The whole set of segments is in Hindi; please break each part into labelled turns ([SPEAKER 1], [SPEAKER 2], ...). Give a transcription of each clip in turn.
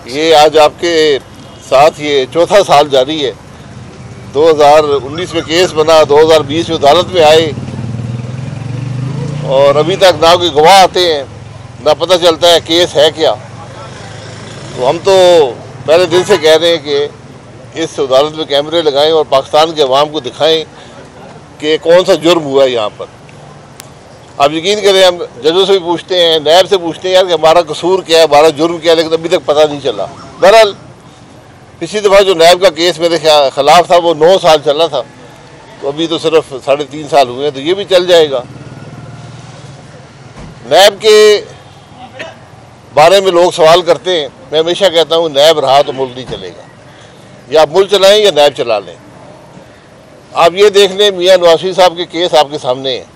[SPEAKER 1] ये आज आपके साथ ये चौथा साल जारी है। 2019 में केस बना, 2020 में अदालत में आए और अभी तक ना कोई गवाह आते हैं, ना पता चलता है केस है क्या। तो हम तो पहले दिन से कह रहे हैं कि इस अदालत में कैमरे लगाएं और पाकिस्तान के अवाम को दिखाएं कि कौन सा जुर्म हुआ है यहाँ पर। आप यकीन करें, हम जजों से भी पूछते हैं, नैब से पूछते हैं यार कि हमारा कसूर क्या है, हमारा जुर्म क्या है, लेकिन अभी तक पता नहीं चला। बहरहाल पिछली दफ़ा जो नैब का केस मेरे खिलाफ था वो 9 साल चला था, तो अभी तो सिर्फ 3.5 साल हुए हैं, तो ये भी चल जाएगा। नैब के बारे में लोग सवाल करते हैं, मैं हमेशा कहता हूँ नैब रहा तो मुल्क नहीं चलेगा। या आप मुल्क चलाएं या नैब चला लें। आप ये देख लें, मियाँ नवाज शरीफ साहब के केस आपके सामने हैं।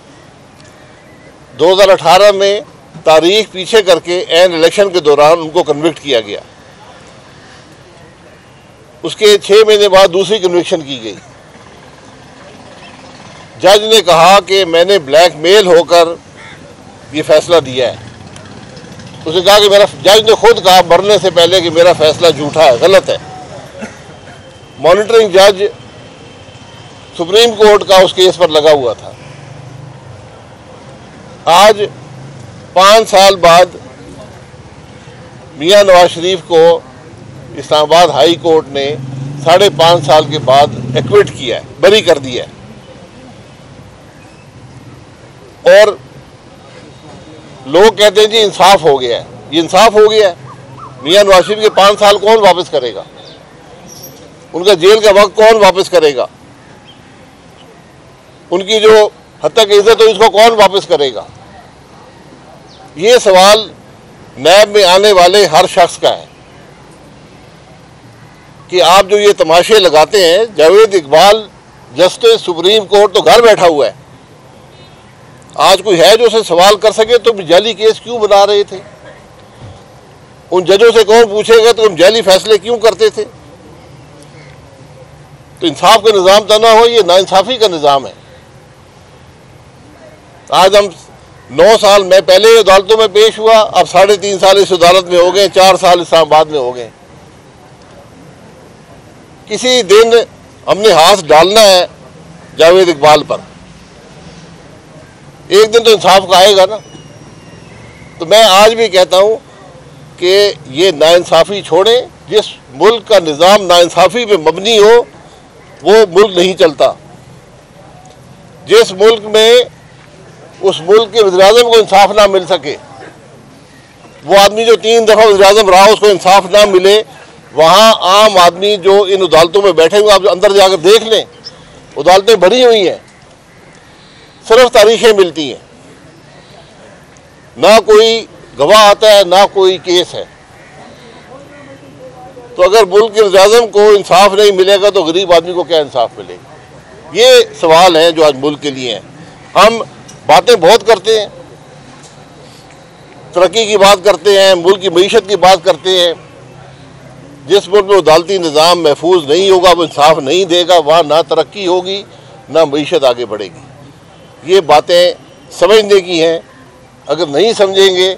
[SPEAKER 1] 2018 में तारीख पीछे करके एन इलेक्शन के दौरान उनको कन्विक्ट किया गया। उसके 6 महीने बाद दूसरी कन्विक्शन की गई। जज ने कहा कि मैंने ब्लैकमेल होकर ये फैसला दिया है। उसने कहा कि जज ने खुद कहा मरने से पहले कि मेरा फैसला झूठा है, गलत है। मॉनिटरिंग जज सुप्रीम कोर्ट का उस केस पर लगा हुआ था। आज 5 साल बाद मियाँ नवाज शरीफ को इस्लामाबाद हाई कोर्ट ने 5.5 साल के बाद एक्विट किया है, बरी कर दिया है। और लोग कहते हैं जी इंसाफ हो गया है। ये इंसाफ हो गया है? मियाँ नवाज शरीफ के 5 साल कौन वापस करेगा? उनका जेल का वक्त कौन वापस करेगा? उनकी जो हद तक इज्जत हो इसको कौन वापस करेगा? ये सवाल नैब में आने वाले हर शख्स का है कि आप जो ये तमाशे लगाते हैं, Javed Iqbal justice supreme court तो घर बैठा हुआ है। आज कोई है जो उसे सवाल कर सके तो जाली केस क्यों बना रहे थे? उन जजों से कौन पूछेगा तो तुम जाली फैसले क्यों करते थे? तो इंसाफ का निज़ाम तो ना हो, ये नाइंसाफ़ी का निज़ाम है। आज हम 9 साल में पहले अदालतों में पेश हुआ, अब 3.5 साल इस अदालत में हो गए, 4 साल इस्लामाबाद में हो गए। किसी दिन हमने हाथ डालना है जावेद इकबाल पर, एक दिन तो इंसाफ का आएगा ना। तो मैं आज भी कहता हूं कि ये नाइंसाफ़ी छोड़ें। जिस मुल्क का निज़ाम नाइंसाफ़ी पे मबनी हो वो मुल्क नहीं चलता। जिस मुल्क में उस मुल्क के वज़ीर-ए-आज़म को इंसाफ ना मिल सके, वो आदमी जो 3 दफ़ा वज़ीर-ए-आज़म रहा उसको इंसाफ ना मिले, वहाँ आम आदमी जो इन अदालतों में बैठे हुए, आप अंदर जाकर देख लें, अदालतें भरी हुई हैं, सिर्फ तारीखें मिलती हैं, ना कोई गवाह आता है, ना कोई केस है। तो अगर मुल्क के वज़ीर-ए-आज़म को इंसाफ नहीं मिलेगा तो गरीब आदमी को क्या इंसाफ मिलेगा? ये सवाल हैं जो आज मुल्क के लिए हैं। हम बातें बहुत करते हैं, तरक्की की बात करते हैं, मुल्क की मईशत की बात करते हैं। जिस मुल्क में अदालती निज़ाम महफूज नहीं होगा, वो इंसाफ नहीं देगा, वहाँ ना तरक्की होगी ना मईशत आगे बढ़ेगी। ये बातें समझने की हैं। अगर नहीं समझेंगे,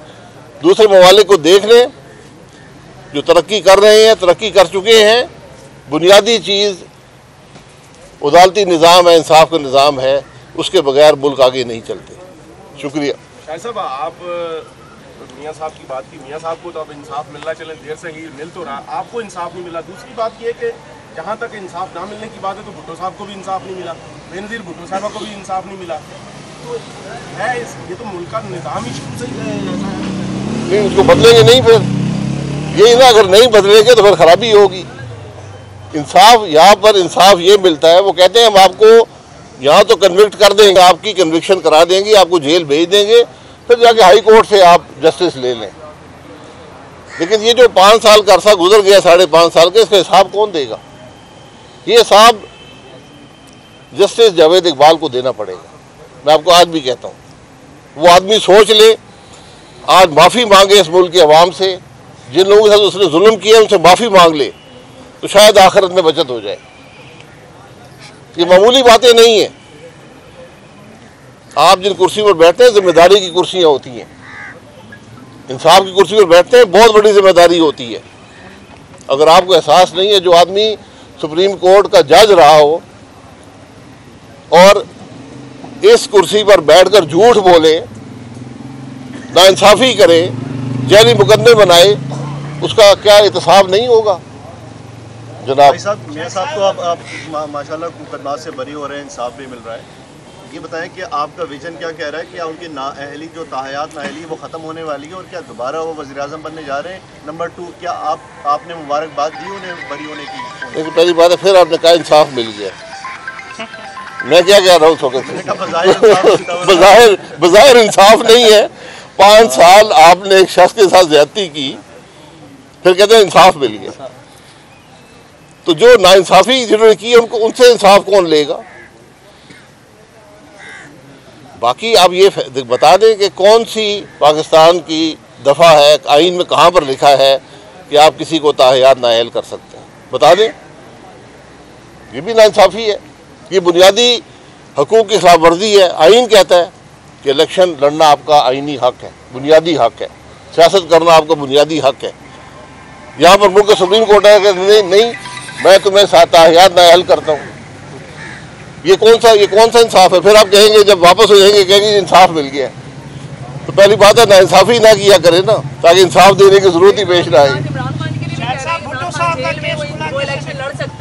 [SPEAKER 1] दूसरे ममालिक को देख लें जो तरक्की कर रहे हैं, तरक्की कर चुके हैं। बुनियादी चीज़ अदालती निज़ाम है, इंसाफ का निज़ाम है, उसके बगैर मुल्क आगे नहीं चलते। शुक्रिया।
[SPEAKER 2] शाहिद साहब, आप मियाँ साहब की बात की, मियाँ साहब को तो अब इंसाफ मिलना चले, देर से ही मिल तो रहा, आपको इंसाफ नहीं मिला। दूसरी बात यह कि जहाँ तक इंसाफ ना मिलने की बात है तो भुट्टो साहब को भी इंसाफ नहीं मिला, बेनज़ीर भुट्टो साहबा को भी इंसाफ नहीं मिला। तो है ये तो मुल्क का निज़ाम ही शुरू से ही
[SPEAKER 1] नहीं, उसको बदलेंगे नहीं, फिर यही ना, अगर नहीं बदलेंगे तो फिर खराबी होगी। इंसाफ यहाँ पर इंसाफ ये मिलता है, वो कहते हैं हम आपको यहाँ तो कन्विक्ट कर देंगे, आपकी कन्विक्शन करा देंगे, आपको जेल भेज देंगे, फिर जाके हाई कोर्ट से आप जस्टिस ले लें। लेकिन ये जो 5 साल का अरसा गुजर गया, 5.5 साल का, इसका हिसाब कौन देगा? ये हिसाब जस्टिस जावेद इकबाल को देना पड़ेगा। मैं आपको आज भी कहता हूँ, वो आदमी सोच ले, आज माफ़ी मांगे इस मुल्क के अवाम से, जिन लोगों के साथ उसने जुल्म किया उनसे माफ़ी मांग ले, तो शायद आखिरत में बचत हो जाए। ये मामूली बातें नहीं हैं। आप जिन कुर्सी पर बैठते हैं, जिम्मेदारी की कुर्सियाँ होती हैं। इंसाफ की कुर्सी पर बैठते हैं, बहुत बड़ी जिम्मेदारी होती है। अगर आपको एहसास नहीं है, जो आदमी सुप्रीम कोर्ट का जज रहा हो और इस कुर्सी पर बैठकर झूठ बोले, नाइंसाफ़ी करे, जैली मुकदमे बनाए, उसका क्या एहतसाब नहीं होगा? जनाब
[SPEAKER 3] मियां साहब तो आप माशाल्लाह मुकदमात से बरी हो रहे हैं, इंसाफ भी मिल रहा है। ये बताएं कि आपका विजन क्या कह रहा है? क्या उनकी नाअहली जो ताहयात नाअहली वो ख़त्म होने वाली है और क्या दोबारा वो वज़ीर-ए-आज़म बनने जा रहे हैं? नंबर 2, क्या आपने मुबारकबाद दी उन्हें बरी होने की?
[SPEAKER 1] लेकिन पहली बात है, फिर आपने कहा इंसाफ मिल गया। मैं क्या कह रहा हूँ? बज़ाहिर इंसाफ नहीं है। 5 साल आपने एक शख्स के साथ ज्यादती की, फिर कहते हैं इंसाफ मिल गया। तो जो नाइंसाफ़ी जिन्होंने की उनको, उनसे इंसाफ कौन लेगा? बाकी आप ये बता दें कि कौन सी पाकिस्तान की दफ़ा है, आइन में कहाँ पर लिखा है कि आप किसी को ताहयात नाअहल कर सकते हैं? बता दें। ये भी नाइंसाफ़ी है, ये बुनियादी हकूक़ की खिलाफ वर्जी है। आइन कहता है कि इलेक्शन लड़ना आपका आइनी हक है, बुनियादी हक है, सियासत करना आपका बुनियादी हक है। यहाँ पर मुल्क सुप्रीम कोर्ट है कि नहीं, मैं तुम्हें ताहयात नाअहल करता हूँ। ये कौन सा इंसाफ है? फिर आप कहेंगे, जब वापस हो जाएंगे, कहेंगे इंसाफ मिल गया। तो पहली बात है नाइंसाफ़ी ना किया करें ना, ताकि इंसाफ देने की जरूरत ही पेश ना आए।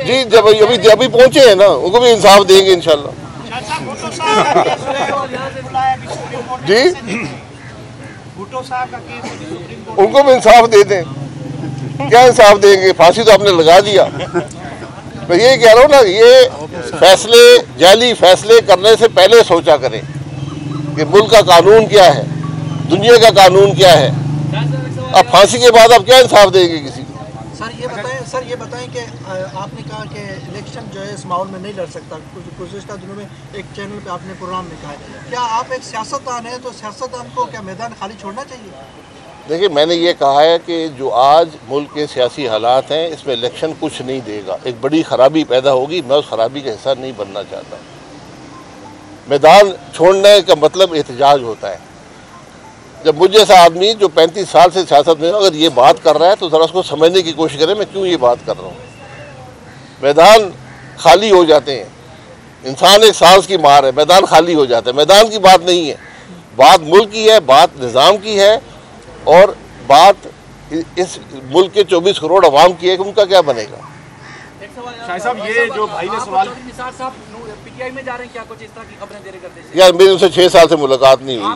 [SPEAKER 1] जी, जब अभी पहुंचे हैं ना, उनको भी इंसाफ देंगे इंशाल्लाह। जी, उनको भी इंसाफ दे दें। क्या इंसाफ देंगे? फांसी तो आपने लगा दिया। मैं ये कह रहा हूँ ना, ये फैसले, जाली फैसले करने से पहले सोचा करें कि मुल्क का कानून क्या है, दुनिया का कानून क्या है। अब फांसी के बाद आप क्या इंसाफ देंगे किसी को?
[SPEAKER 4] सर ये बताएं कि आपने कहा कि इलेक्शन जो है इस माहौल में नहीं लड़ सकता। गुज़िश्ता दिनों में एक चैनल पे आपने प्रोग्राम में कहा है, क्या आप एक सियासतदान हैं तो सियासतदान को क्या मैदान खाली छोड़ना चाहिए?
[SPEAKER 1] देखिए, मैंने ये कहा है कि जो आज मुल्क के सियासी हालात हैं, इसमें इलेक्शन कुछ नहीं देगा। एक बड़ी ख़राबी पैदा होगी, मैं उस ख़राबी का हिस्सा नहीं बनना चाहता। मैदान छोड़ने का मतलब एहतजाज होता है। जब मुझे जैसा आदमी जो 35 साल से सियासत में अगर ये बात कर रहा है, तो ज़रा उसको समझने की कोशिश करें मैं क्यों ये बात कर रहा हूँ। मैदान खाली हो जाते हैं, इंसान एक सांस की मार है, मैदान खाली हो जाता है। मैदान की बात नहीं है, बात मुल्क की है, बात निज़ाम की है, और बात इस मुल्क के 24 करोड़ अवाम की है कि उनका क्या बनेगा।
[SPEAKER 2] शाहिद साहब, ये जो भाई ने सवाल,
[SPEAKER 5] पीटीआई में जा रहे हैं, क्या कुछ इस तरह की खबरें दे रहे करते?
[SPEAKER 1] यार, मेरी उनसे 6 साल से मुलाकात नहीं हुई।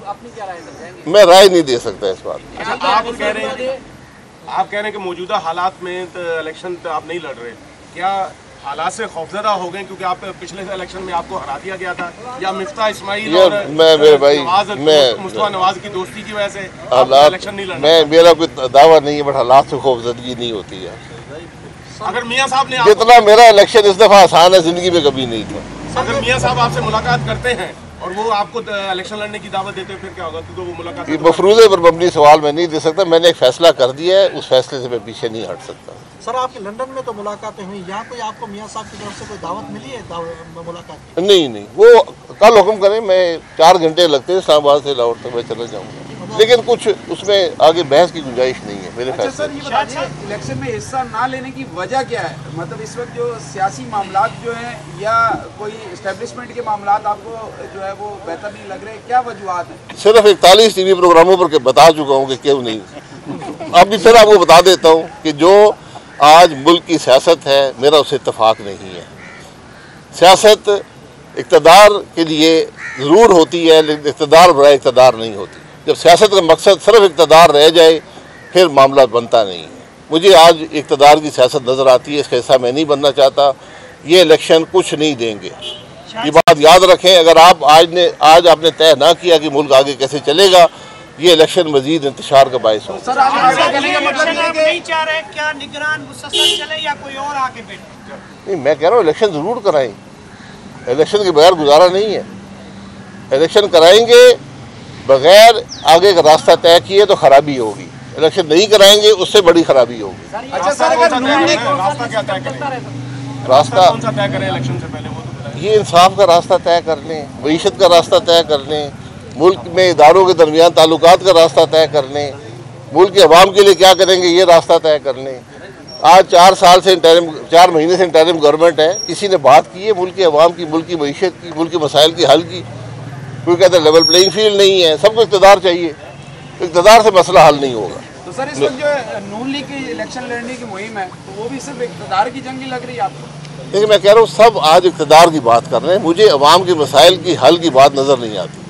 [SPEAKER 5] अपनी क्या राय है?
[SPEAKER 1] मैं राय नहीं दे सकता इस बात।
[SPEAKER 2] अच्छा, आप कह रहे हैं कि मौजूदा हालात में इलेक्शन आप नहीं लड़ रहे, क्या हालात से खौफजदा हो गए क्योंकि आप पिछले इलेक्शन में आपको हरा दिया गया था, या मिफ्ता इस्माइल और मुस्तफा नवाज की दोस्ती की वजह से आप इलेक्शन नहीं लड़?
[SPEAKER 1] मेरा कोई दावा नहीं है, बट हालात से खौफजदगी नहीं होती है।
[SPEAKER 2] अगर मियां साहब ने
[SPEAKER 1] जितना मेरा इलेक्शन इस दफा आसान है, जिंदगी में कभी नहीं था।
[SPEAKER 2] अगर मियां साहब आपसे मुलाकात करते हैं और वो आपको इलेक्शन लड़ने की दावत देते हैं, फिर क्या होगा? क्योंकि वो मुलाकात
[SPEAKER 1] मफरूज़े पर मबनी सवाल मैं नहीं दे सकता। मैंने एक फैसला कर दिया है, उस फैसले से मैं पीछे नहीं हट सकता।
[SPEAKER 4] सर, आपके लंदन में तो मुलाकातें हुई, यहाँ कोई आपको मियां साहब की तरफ से कोई दावत मिली है मुलाकात?
[SPEAKER 1] नहीं, वो कल हुक्म करें, मैं 4 घंटे लगते हैं इस्लामाबाद से लाहौर तक, मैं चला जाऊँगा। लेकिन कुछ उसमें आगे बहस की गुंजाइश नहीं है मेरे फैसले।
[SPEAKER 6] सर, ये बताइए, इलेक्शन में हिस्सा ना लेने की वजह क्या है? मतलब इस वक्त जो सियासी मामलात जो हैं, या कोई इस्टेब्लिशमेंट के मामलात आपको जो है वो बेहतर नहीं लग रहे, क्या वजूहत है?
[SPEAKER 1] सिर्फ 41 टीवी प्रोग्रामों पर बता चुका हूँ कि क्यों नहीं। अब भी फिर आपको बता देता हूँ कि जो आज मुल्क की सियासत है, मेरा उससे इत्तेफाक नहीं है। सियासत इक़्तिदार के लिए ज़रूर होती है, लेकिन इक़्तिदार बराए इक़्तिदार नहीं होती। जब सियासत का मकसद सिर्फ इक़्तिदार रह जाए, फिर मामला बनता नहीं है। मुझे आज इक़्तिदार की सियासत नज़र आती है, इसका हिस्सा मैं नहीं बनना चाहता। ये इलेक्शन कुछ नहीं देंगे, ये बात याद रखें। अगर आज आपने तय ना किया कि मुल्क आगे कैसे चलेगा, ये इलेक्शन मजीद इंतशार का बायस हो।
[SPEAKER 6] सर, आप
[SPEAKER 4] नहीं चाह रहे क्या निगरान मुसलसल चले या कोई और आके बैठे?
[SPEAKER 1] नहीं, मैं कह रहा हूँ इलेक्शन ज़रूर कराएं। इलेक्शन के बगैर गुजारा नहीं है। इलेक्शन कराएंगे, बगैर आगे का रास्ता तय किए तो खराबी होगी। इलेक्शन नहीं कराएंगे, उससे बड़ी खराबी होगी।
[SPEAKER 6] अच्छा सर, अगर
[SPEAKER 2] रास्ता क्या तय करें?
[SPEAKER 1] रास्ता
[SPEAKER 2] कौन सा तय करें इलेक्शन से पहले? वो तो बताइए।
[SPEAKER 1] ये इंसाफ का रास्ता तय कर लें, मईशत का रास्ता तय कर लें, मुल्क में इदारों के दरमियान ताल्लुकात का रास्ता तय कर लें, मुल्क के अवाम के लिए क्या करेंगे ये रास्ता तय कर लें। आज 4 साल से 4 महीने से इंटरिम गवर्नमेंट है, किसी ने बात की है मुल्क के अवाम की, मुल्क की मईशत की, मुल्क के मसाइल की हल की? कोई कहता है लेवल प्लेइंग फील्ड नहीं है, सबको इक़्तिदार चाहिए, इक़्तिदार से मसला हल नहीं होगा।
[SPEAKER 6] तो सर इस वक्त जो नून लीग की इलेक्शन लड़ने की मुहिम है तो वो भी सिर्फ इक़्तिदार की जंग ही लग रही है आपको?
[SPEAKER 1] लेकिन मैं कह रहा हूँ सब आज इक़्तिदार की बात कर रहे हैं, मुझे अवाम के मसाइल की हल की बात नज़र नहीं आती।